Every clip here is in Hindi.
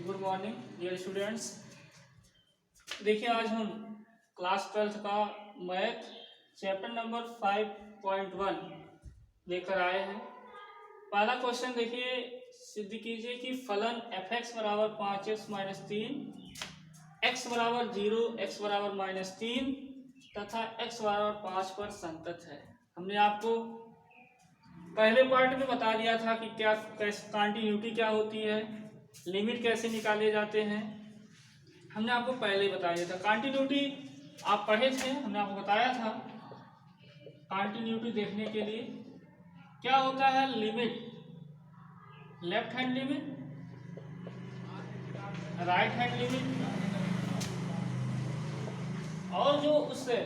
Good morning dear students. देखिए आज हम क्लास 12th का मैथ चैप्टर नंबर 5.1 लेकर आए हैं। पहला क्वेश्चन देखिए, सिद्ध कीजिए कि फलन f(x) बराबर 5x माइनस 3, x बराबर 0, x बराबर माइनस 3 तथा x बराबर 5 पर संतत है। हमने आपको पहले पार्ट में बता दिया था कि क्या कंटिन्यूटी क्या होती है, लिमिट कैसे निकाले जाते हैं। हमने आपको पहले ही बता दिया था। कंटिन्यूटी आप पढ़े थे, हमने आपको बताया था। कंटिन्यूटी देखने के लिए क्या होता है, limit, left hand limit, right hand limit, और जो उससे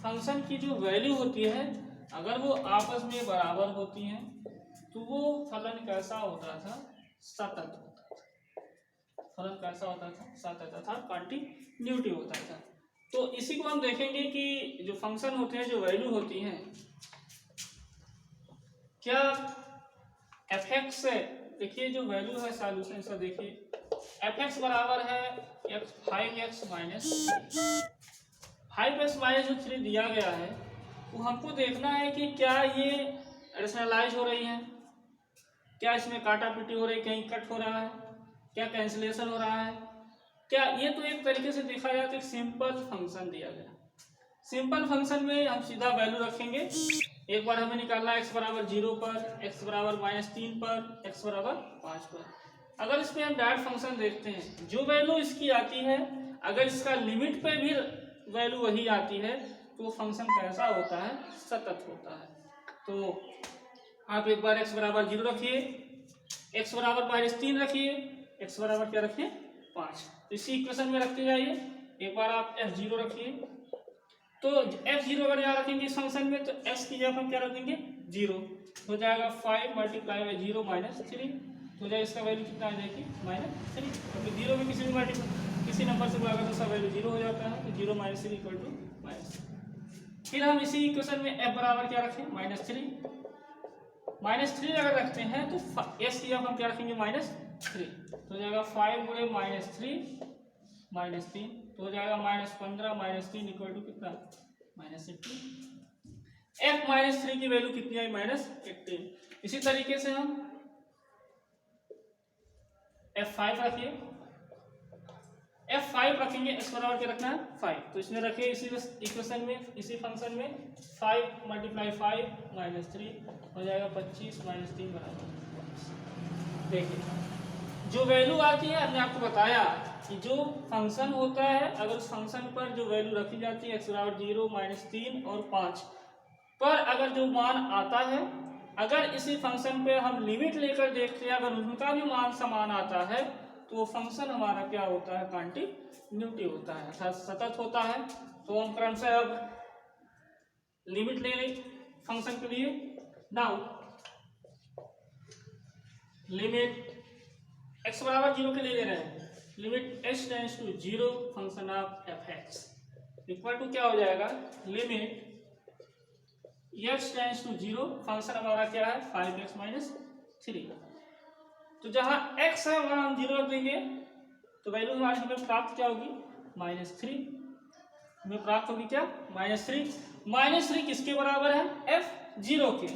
फंक्शन की जो वैल्यू होती है अगर वो आपस में बराबर होती हैं तो वो फलन कैसा होता था, सतत होता था। फलन कैसा होता था, सतत अर्थात कंटिन्यूटी होता था। तो इसी को हम देखेंगे कि जो फंक्शन होते हैं, जो वैल्यू होती हैं, क्या f(x) से, देखिए जो वैल्यू है सॉल्यूशन से, देखिए f(x) बराबर है 5x माइनस 5x माइनस जो 3 दिया गया है वो हमको देखना है कि क्या ये रेशनलाइज हो रही है, क्या इसमें काटा पीटी हो रही है, कहीं कट हो रहा है, क्या कैंसिलेशन हो रहा है, क्या ये तो एक तरीके से देखा जाए तो एक सिंपल फंक्शन दिया गया। सिंपल फंक्शन में हम सीधा वैल्यू रखेंगे। एक बार हमें निकालना है x बराबर 0 पर, x बराबर माइनस 3 पर, x बराबर 5 पर। अगर इसमें हम डायरेक्ट फंक्शन देखते हैं, जो वैल्यू इसकी आती है अगर इसका लिमिट पे भी वैल्यू वही आती है तो फंक्शन कैसा होता है, सतत होता है। तो आप एक बार x बराबर 0 रखिए, x बराबर माइनस 3 रखिए, x बराबर क्या रखिए 5। तो इसी इक्वेशन में रखते जाइए। एक बार आप f0 रखिए, तो f0 अगर यहाँ रखेंगे इस फंक्शन में तो x की जगह हम क्या रखेंगे 0, हो जाएगा 5 मल्टीप्लाई बाई 0 माइनस 3, तो जाए इसका वैल्यू कितना आ जाएगी -3। क्योंकि 0 में किसी नंबर से अगर उसका वैल्यू 0 हो जाता है तो 0 माइनस 3 इक्वल टू -3। फिर हम इसी इक्वेशन में f बराबर क्या रखें -3 अगर रखते हैं तो s की जगह हम क्या रखेंगे -3, तो हो जाएगा 5 गुणे -3 तो हो जाएगा -15 -3 इक्वल टू कितना -18। f -3 की वैल्यू कितनी आई -18। इसी तरीके से हम f5 रखिए, f5 रखेंगे, x बराबर क्या रखना है 5, तो इसमें रखिए इसी इक्वेशन में, इसी फंक्शन में 5 मल्टीप्लाई 5 -3 हो जाएगा 25 -3 बराबर। देखिए जो वैल्यू आती है, हमने आपको बताया कि जो फंक्शन होता है अगर उस फंक्शन पर जो वैल्यू रखी जाती है x बराबर 0 -3 और 5 पर अगर जो मान आता है, अगर इसी फंक्शन पे हम लिमिट लेकर देखते हैं अगर उनका भी मान समान आता है तो वो फंक्शन हमारा क्या होता है, कंटिन्यूटी होता है अर्थात सतत होता है। तो हम क्रमशः अब लिमिट ले लें फंक्शन के लिए। नाउ लिमिट x बराबर 0 के लिए ले रहे हैं, limit h tends to 0 function of f(x) equal to क्या हो जाएगा, limit x tends to 0 function हमारा क्या है 5x माइनस 3। तो जहां x है वहां हम 0 रख देंगे तो वैल्यू हमारी हमें प्राप्त क्या होगी -3। हमें प्राप्त होगी क्या -3 किसके बराबर है, f0 के।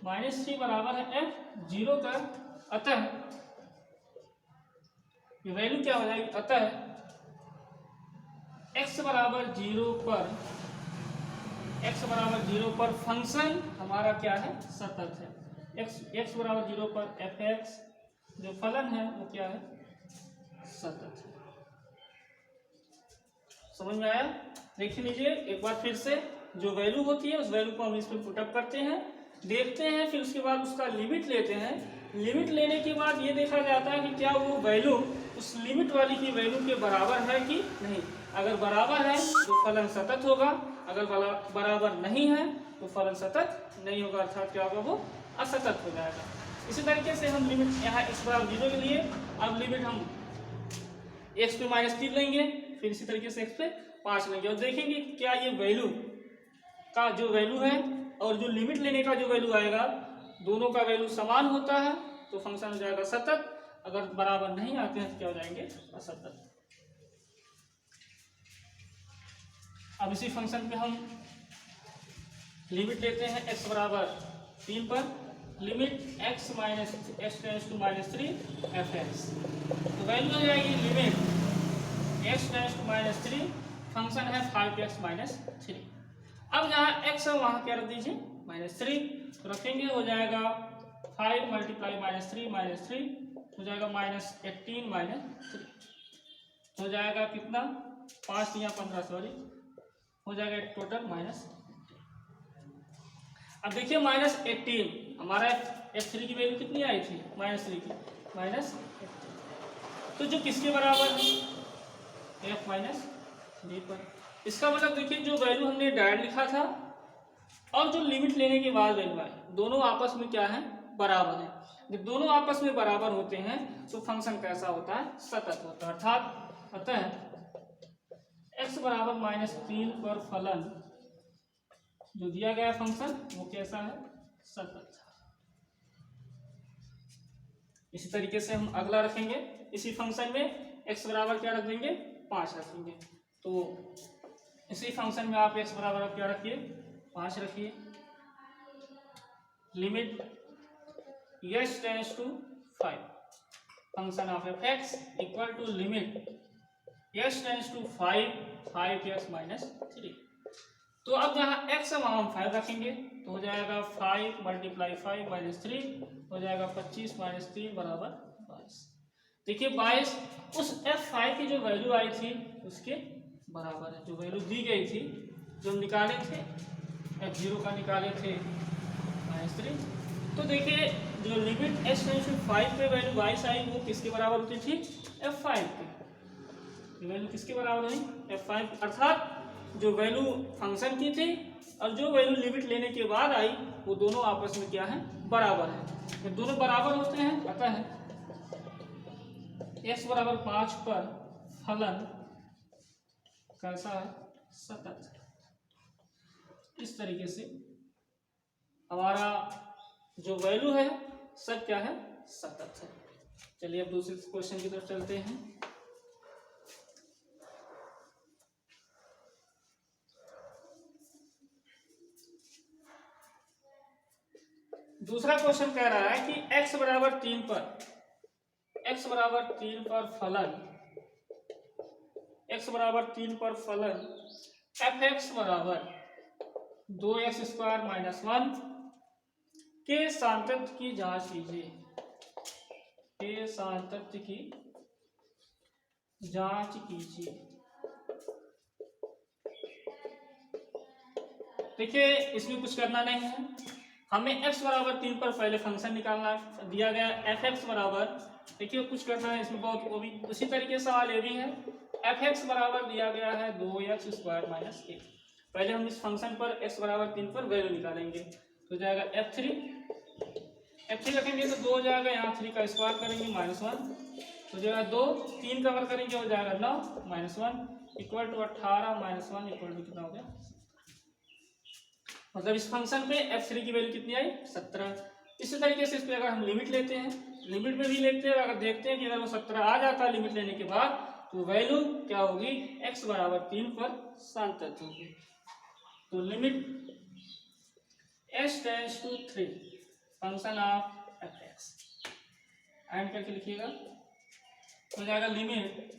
-3 बराबर है f0 का, अतः ये वैल्यू क्या हो जाएगी, अतः x बराबर 0 पर फंक्शन हमारा क्या है, सतत है। x बराबर 0 पर f(x) जो फलन है वो क्या है, सतत है। समझ में आया? देख लीजिए एक बार फिर से, जो वैल्यू होती है उस वैल्यू को हम इस पर पुटअप करते हैं, देखते हैं, फिर उसके बाद उसका लिमिट लेते हैं। लिमिट लेने के बाद ये देखा जाता है कि क्या वो वैल्यू उस लिमिट वाली की वैल्यू के बराबर है कि नहीं। अगर बराबर है तो फलन सतत होगा, अगर बराबर नहीं है तो फलन सतत नहीं होगा, अर्थात क्या होगा, वो असतत हो जाएगा। इसी तरीके से हम लिमिट यहाँ x बराबर 0 के लिए अब लिमिट हम x पे -3 लेंगे, फिर इसी तरीके से x पे 5 लेंगे और देखेंगे क्या ये वैल्यू का जो वैल्यू है और जो लिमिट लेने का जो वैल्यू आएगा दोनों का वैल्यू समान होता है तो फंक्शन हो जाएगा सतत। अगर बराबर नहीं आते हैं तो क्या हो जाएंगे, असतत। अब इसी फंक्शन पे हम लिमिट लेते हैं x बराबर 3 पर, limit x minus x tends to -3 fx, तो वैल्यू हो जाएगी limit x tends to -3, function है 5x माइनस 3। अब जहाँ x है वहाँ क्या रख दीजिए -3, तो रखेंगे हो जाएगा 5 मल्टीप्लाई -3 हो जाएगा -18 -3, हो जाएगा कितना 5 या 15 सॉरी, हो जाएगा टोटल -। अब देखिए -18 हमारा f3 की वैल्यू कितनी आई थी -3 की, -18, तो जो किसके बराबर है f -3 पर। इसका मतलब देखिए जो वैल्यू हमने डायरेक्ट लिखा था और जो लिमिट लेने के बाद वैल्यू आई, दोनों आपस में क्या है, बराबर है। जब दोनों आपस में बराबर होते हैं तो फंक्शन कैसा होता है, सतत होता है। अर्थात अतः x बराबर -3 पर फलन जो दिया गया फंक्शन वो कैसा है, सतत। इसी तरीके से हम अगला रखेंगे, इसी फंक्शन में x बराबर क्या रख देंगे 5 रखेंगे, तो इसी फंक्शन में आप x बराबर आप क्या रखिए 5 रखिए, limit x tends to 5 function of f(x) equal to limit x tends to 5x -3। तो अब जहाँ x है वहाँ हम 5 रखेंगे, तो हो जाएगा 5 मल्टीप्लाई 5 -3 हो जाएगा 25 -3 बराबर 22। देखिए 22 उस f5 की जो वैल्यू आई थी उसके बराबर है, जो वैल्यू दी गई थी, जो हम निकाले थे f0 का निकाले थे -3। तो देखिए जो लिमिट x टेंस टू 5 पे वैल्यू 22 आई वो किसके बराबर होती थी, f5 की वैल्यू किसके बराबर हुई, f5, अर्थात जो वैल्यू फंक्शन की थी और जो वैल्यू लिमिट लेने के बाद आई वो दोनों आपस में क्या है, बराबर है। जब दोनों बराबर होते हैं अतः x बराबर 5 पर फलन कैसा है, सतत। इस तरीके से हमारा जो वैल्यू है सब क्या है, सतत है। चलिए अब दूसरे क्वेश्चन की तरफ चलते हैं। दूसरा क्वेश्चन कह रहा है कि x बराबर 3 पर फलन x बराबर 3 पर फलन f(x) बराबर 2x² -1 के सातत्य की जांच कीजिए, के सातत्य की जांच कीजिए। देखिए इसमें कुछ करना नहीं है, हमें x बराबर 3 पर पहले फंक्शन निकालना दिया गया f(x) बराबर, देखिए कुछ करना है इसमें बहुत, वो भी उसी तरीके से सवाल ये भी है, f(x) बराबर दिया गया है 2x² -1। पहले हम इस फंक्शन पर x बराबर 3 पर वैल्यू निकालेंगे, तो जाएगा f3 रखेंगे तो 2 हो जाएगा, यहाँ 3 का स्क्वायर करेंगे -1 तो जाएगा 2, 3 कवर करेंगे हो जाएगा 9 -1 इक्वल टू 18 -1 इक्वल टू कितना हो गया, मतलब इस फंक्शन पे f3 की वैल्यू कितनी आई 17। इसी तरीके से इस पर अगर हम लिमिट लेते हैं, लिमिट में भी लेते हैं, अगर देखते हैं कि अगर वो 17 आ जाता है लिमिट लेने के बाद तो वैल्यू क्या होगी, x बराबर 3 पर सातत्य होगी। तो limit s tends to 3 function of f(x) and करके लिखिएगा, हो जाएगा limit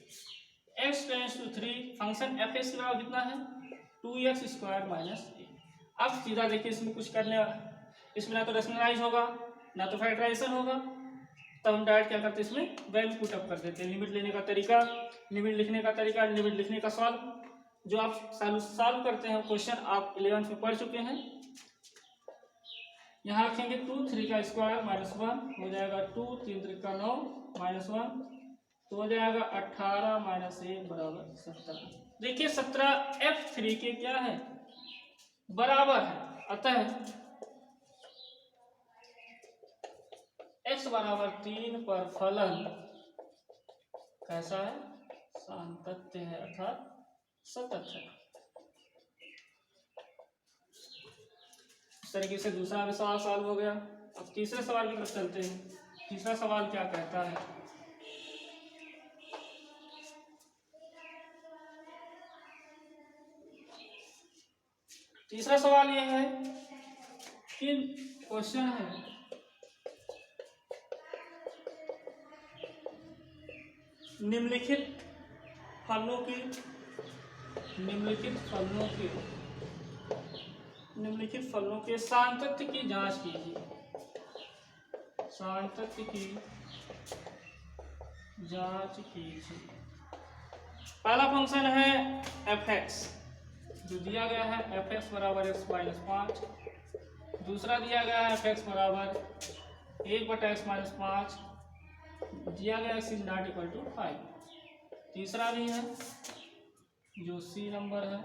x tends to 3 function f(x) का कितना है 2x² -8। अब सीधा देखिए इसमें कुछ करने, इसमें ना तो रेशनलाइज होगा ना तो फैक्टराइजेशन होगा, तब हम डायरेक्ट क्या करते हैं इसमें वैल्यू पुट अप कर देते हैं। लिमिट लेने का तरीका, लिमिट लिखने का तरीका, लिमिट लिखने का सॉल्व, जो आप सॉल्व करते हैं क्वेश्चन आप 11th में पढ़ चुके हैं। यहाँ रखेंगे 2 3 का स्क्वायर -1 हो जाएगा 2 3 3 का 9 -1 तो हो जाएगा 18 -1 बराबर 17। देखिए 17 f3 के क्या है, बराबर है, अतः x बराबर 3 पर फलन कैसा है, सातत्य है अर्थात सतत है। इस तरीके से दूसरा भी सवाल सॉल्व हो गया। अब तीसरे सवाल की तरफ चलते हैं। तीसरा सवाल क्या कहता है, तीसरा सवाल यह है कि क्वेश्चन है निम्नलिखित फलों के सांतत्य की जांच कीजिए। सांतत्य की जांच कीजिए। पहला फंक्शन है fx जो दिया गया है fx बराबर x माइनस 5। दूसरा दिया गया है fx बराबर 1/x माइनस 5 दिया गया x is not equal to 5। तीसरा भी है जो सी नंबर है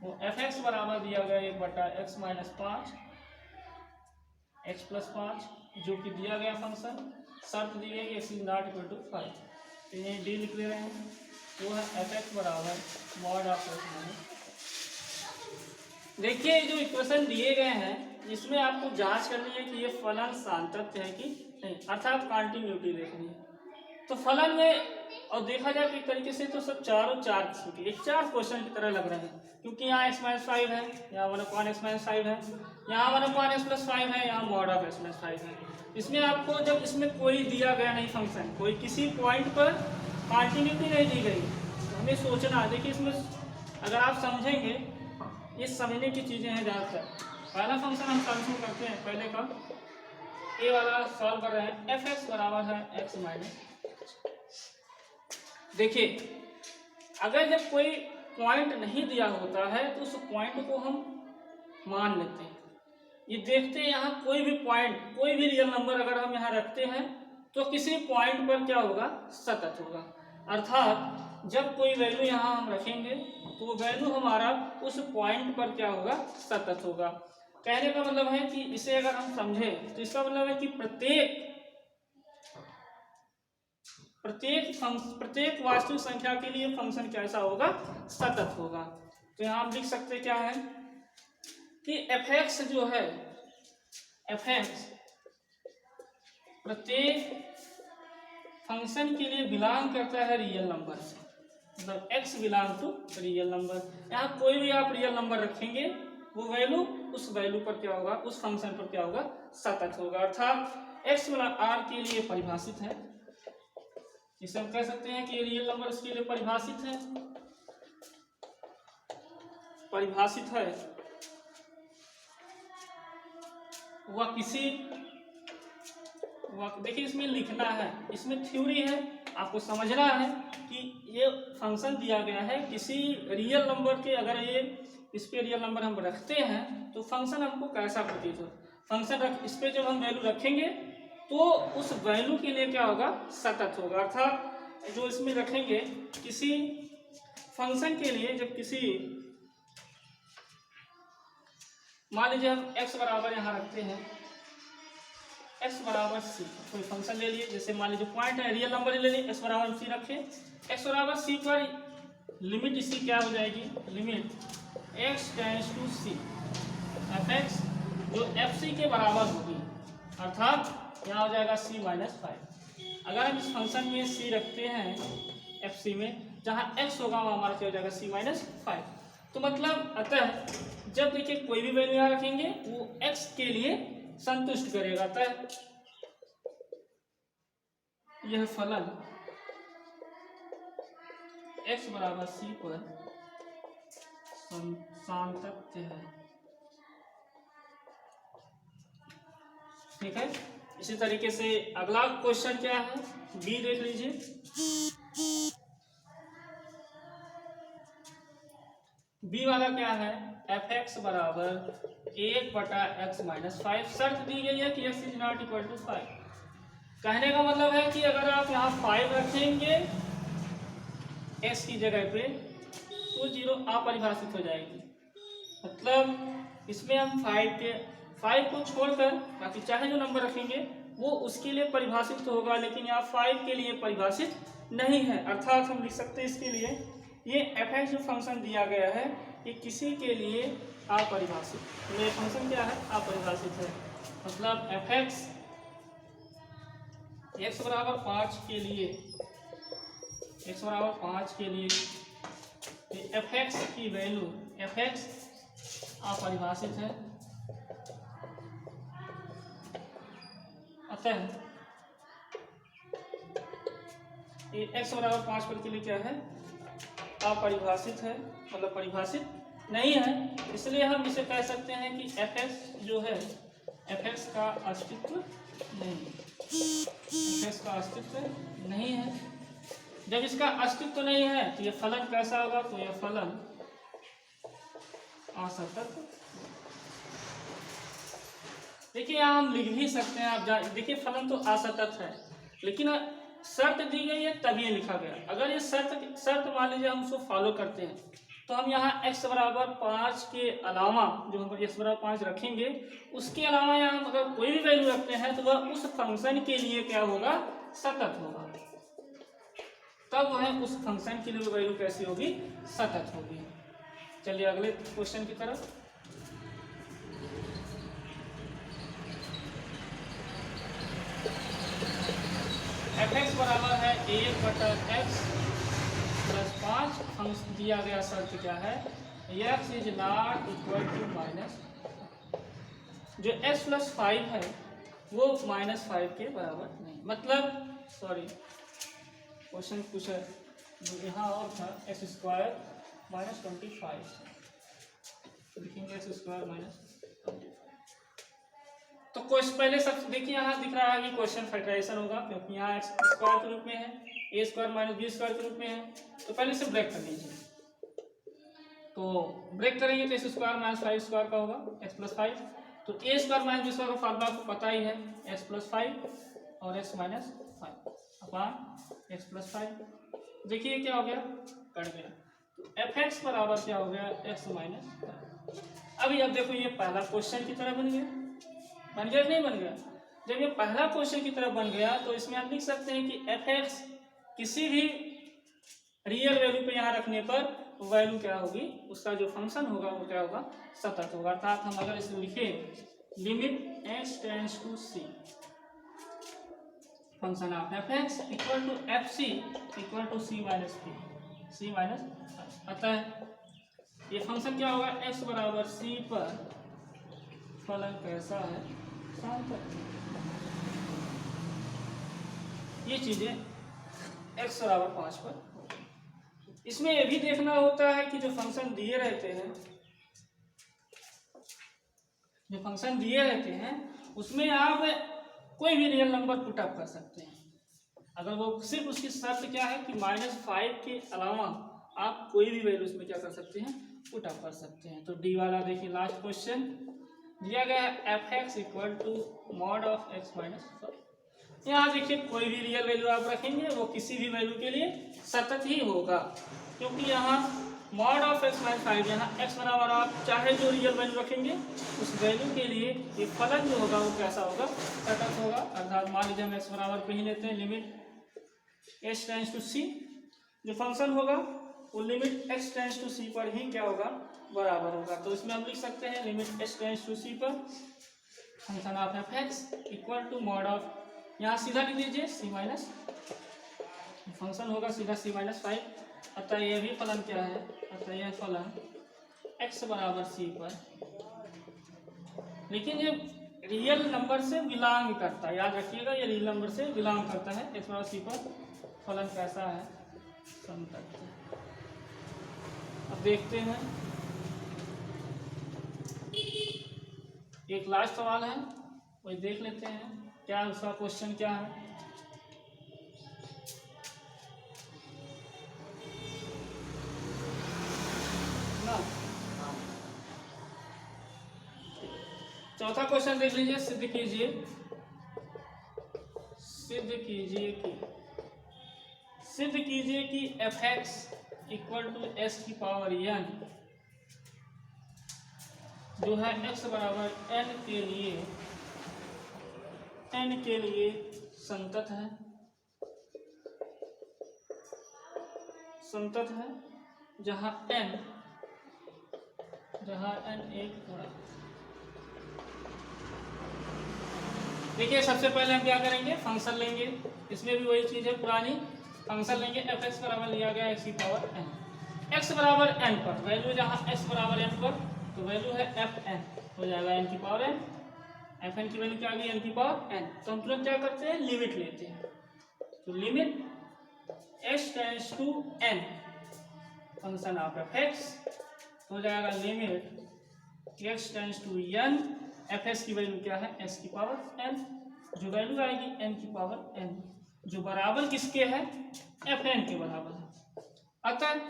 वो fx बराबर दिया गया 1/x माइनस 5 x प्लस 5 जो कि दिया गया फंक्शन शर्त दी गई x is not equal to 5। तो ये डी लिख ले रहे हैं वो है fx बराबर मॉड ऑफ x माइनस। देखिए जो इक्वेशन दिए गए हैं इसमें आपको जांच करनी है कि ये फलन सांतत्य है कि नहीं, अर्थात कंटिन्यूटी देखनी है। तो फलन में और देखा जाए एक तरीके से तो सब चारों चार किस्म के एक चार क्वेश्चन की तरह लग रहे हैं, क्योंकि यहाँ x माइनस 5 है, यहाँ 1/x माइनस 5 है, यहाँ 1/x प्लस 5 है, यहाँ मॉड ऑफ x माइनस 5 है। इसमें आपको जब इसमें कोई दिया गया नहीं फंक्शन, कोई किसी पॉइंट पर कंटिन्यूटी नहीं दी गई, तो हमें सोचना, देखिए इसमें अगर आप समझेंगे ये समझने की चीज़ें हैं ज़्यादातर। पहला फंक्शन हम सॉल्यूशन करते हैं, पहले का ए वाला सॉल्व कर रहे हैं fx बराबर है x माइनस। देखिए अगर जब कोई पॉइंट नहीं दिया होता है तो उस पॉइंट को हम मान लेते हैं। ये देखते हैं यहाँ कोई भी पॉइंट, कोई भी रियल नंबर अगर हम यहाँ रखते हैं तो किसी पॉइंट पर क्या होगा, सतत होगा। अर्थात जब कोई वैल्यू यहाँ हम रखेंगे तो वो वैल्यू हमारा उस पॉइंट पर क्या होगा, सतत होगा। कहने का मतलब है कि इसे अगर हम समझें तो इसका मतलब है कि प्रत्येक वास्तविक संख्या के लिए फंक्शन कैसा होगा, सतत होगा। तो यहाँ हम लिख सकते क्या है कि fx जो है, fx प्रत्येक फंक्शन के लिए बिलोंग करता है रियल नंबर से, मतलब x belong to real number. यहाँ कोई भी आप रियल नंबर रखेंगे वो वैल्यू उस वैल्यू पर क्या होगा, उस फंक्शन पर क्या होगा, सतत होगा। अर्थात x r के लिए परिभाषित है, इसे हम कह सकते हैं कि ये रियल नंबर इसके लिए परिभाषित है वह देखिए इसमें लिखना है, इसमें थ्योरी है, आपको समझना है कि ये फंक्शन दिया गया है किसी रियल नंबर के, अगर ये इस पे रियल नंबर हम रखते हैं तो फंक्शन हमको कैसा प्रतीत हो। फंक्शन इस पे जब हम वैल्यू रखेंगे तो उस वैल्यू के लिए क्या होगा, सतत होगा। अर्थात जो इसमें रखेंगे किसी फंक्शन के लिए, जब किसी मान लीजिए हम x बराबर यहाँ रखते हैं, x बराबर c, कोई फंक्शन ले लिए, जैसे मान लीजिए पॉइंट है, रियल नंबर ले लिए, x बराबर c रखे, x बराबर c पर लिमिट इसकी क्या हो जाएगी, limit x tends to c fx जो fc के बराबर होगी, अर्थात यहाँ हो जाएगा c माइनस 5। अगर हम इस फंक्शन में c रखते हैं fc में, जहाँ x होगा वहाँ हमारा क्या हो जाएगा, c माइनस 5। तो मतलब अतः जब देखिए कोई भी वैल्यू यहाँ रखेंगे वो x के लिए संतुष्ट करेगा। अतः यह फलन x बराबर c पर सांतत्य है। ठीक है, इसी तरीके से अगला क्वेश्चन क्या है, बी देख लीजिए। बी वाला क्या है, fx बराबर 1/x माइनस 5। शर्त दी गई है कि x is not equal to 5। कहने का मतलब है कि अगर आप यहाँ 5 रखेंगे x की जगह पे तो 0 अपरिभाषित हो जाएगी। मतलब इसमें हम 5 को छोड़कर बाकी चाहे जो नंबर रखेंगे वो उसके लिए परिभाषित तो होगा, लेकिन यहाँ 5 के लिए परिभाषित नहीं है। अर्थात हम लिख सकते हैं इसके लिए ये fx जो फंक्शन दिया गया है ये किसी के लिए अपरिभाषित, तो ये फंक्शन क्या है, अपरिभाषित है। मतलब fx x बराबर 5 के लिए fx की वैल्यू fx अपरिभाषित है, अतः ये x बराबर 5 पर के लिए क्या है, अपरिभाषित है, मतलब परिभाषित नहीं है। इसलिए हम इसे कह सकते हैं कि fx जो है, fx का अस्तित्व नहीं है, fx का अस्तित्व नहीं है। जब इसका अस्तित्व नहीं है तो ये फलन कैसा होगा, तो यह फलन असतत। देखिए यहाँ हम लिख भी सकते हैं, आप देखिए फलन तो असतत है, लेकिन शर्त दी गई है तभी ये लिखा गया। अगर ये शर्त मान लीजिए हम उसको फॉलो करते हैं तो हम यहाँ x बराबर 5 के अलावा, जो हम x बराबर 5 रखेंगे, उसके अलावा यहाँ हम अगर कोई भी वैल्यू रखते हैं तो वह उस फंक्शन के लिए क्या होगा, सतत होगा। तब वह उस फंक्शन के लिए वैल्यू कैसी होगी, सतत होगी। चलिए अगले क्वेश्चन की तरफ। fx बराबर है 1/x प्लस 5। फंक्शन दिया गया शर्त क्या है, x is not equal to minus, जो x प्लस 5 है वो -5 के बराबर नहीं, मतलब सॉरी क्वेश्चन कुछ यहाँ और था, x स्क्वायर -25 लिखेंगे, x स्क्वायर -25। तो क्वेश्चन पहले सब देखिए, यहाँ दिख रहा है कि क्वेश्चन फैक्टराइजेशन होगा, क्योंकि यहाँ एक्स स्क्वायर के रूप में है, ए स्क्वायर माइनस बी स्क्वायर के रूप में है। तो पहले से ब्रेक कर लीजिए, तो ब्रेक करेंगे तो एक्स स्क्वायर माइनस 5 स्क्वायर का होगा एक्स प्लस 5। तो ए स्क्वायर माइनस बी स्क्वायर का फार्मूला आपको पता ही है, एक्स प्लस 5 और x minus 5 upon x plus 5। देखिए क्या हो गया, कट गया। तो एफ एक्स बराबर क्या हो गया, एक्स माइनस 5। अभी अब देखो ये पहला क्वेश्चन की तरह बन गया, बन गया नहीं बन गया। जब ये पहला क्वेश्चन की तरह बन गया तो इसमें आप लिख सकते हैं कि एफ एक्स किसी भी रियल वैल्यू पे यहाँ रखने पर वैल्यू क्या होगी, उसका जो फंक्शन होगा वो क्या होगा, सतत होगा। अर्थात हम अगर इसमें लिखें limit x tends to c, function of f x equal to f c equal to c minus p, c minus. अतः ये फंक्शन क्या होगा, एक्स बराबर सी पर फलन कैसा है, सार्थक। ये चीजें x बराबर 5 पर। इसमें यह भी देखना होता है कि जो फंक्शन दिए रहते हैं, जो फंक्शन दिए रहते हैं उसमें आप कोई भी रियल नंबर पुट अप कर सकते हैं। अगर वो सिर्फ उसकी शर्त क्या है कि -5 के अलावा आप कोई भी वैल्यू उसमें क्या कर सकते हैं, पुट अप कर सकते हैं। तो डी वाला देखिए लास्ट क्वेश्चन दिया गया है, f x equal to mod of x minus 5। यहाँ देखिए कोई भी रियल वैल्यू आप रखेंगे वो किसी भी वैल्यू के लिए सतत ही होगा, क्योंकि यहाँ मॉड ऑफ एक्स माइनस 5, यहाँ एक्स बराबर आप चाहे जो रियल वैल्यू रखेंगे उस वैल्यू के लिए ये फलन जो होगा वो कैसा होगा, सतत होगा। अर्थात मान लीजिए हम एक्स बराबर पे ही लेते हैं, लिमिट एच टेंड्स टू सी, जो फंक्शन होगा वो limit x tends to c पर ही क्या होगा, बराबर होगा। तो इसमें हम लिख सकते हैं limit x tends to c पर function of f x equal to mod of, यहाँ सीधा लिख लीजिए सी माइनस, फंक्शन होगा सीधा सी माइनस 5। अतः यह भी फलन क्या है, अतः यह फलन एक्स बराबर सी पर, लेकिन ये रियल नंबर से बिलोंग करता है, याद रखिएगा ये रियल नंबर से बिलोंग करता है। एक्स बराबर सी पर फलन कैसा है, संतत। अब देखते हैं एक लास्ट सवाल है, वही देख लेते हैं क्या उसका क्वेश्चन क्या है। ना चौथा क्वेश्चन देख लीजिए, सिद्ध कीजिए कि f x equal to s की पावर एन जो है एक्स बराबर एन के लिए संतत है, जहाँ एन एक पूर्णांक। देखिए सबसे पहले हम क्या करेंगे, फंक्शन लेंगे, इसमें भी वही चीज है पुरानी, फंक्शन लेंगे एफ एक्स बराबर लिया गया एक्स की पावर एन, एक्स बराबर एन पर वैल्यू जहाँ एक्स बराबर एन पर, तो वैल्यू है एफ एन, हो जाएगा एन की पावर एन। एफ एन की वैल्यू क्या आ गई, एन की पावर एन। तो हम तुरंत क्या करते हैं, लिमिट लेते हैं। तो limit s tends to n function of f x, हो जाएगा limit x tends to n, f x की वैल्यू क्या है, एस की पावर एन, जो वैल्यू आएगी एन की पावर एन, जो बराबर किसके है, एफ एन के बराबर है। अतः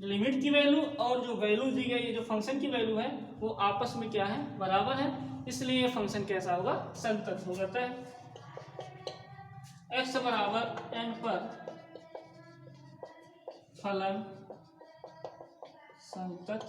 लिमिट की वैल्यू और जो वैल्यू दी गई है, जो फंक्शन की वैल्यू है, वो आपस में क्या है, बराबर है, इसलिए ये फंक्शन कैसा होगा, संतत हो जाता है। x बराबर n पर फलन संतत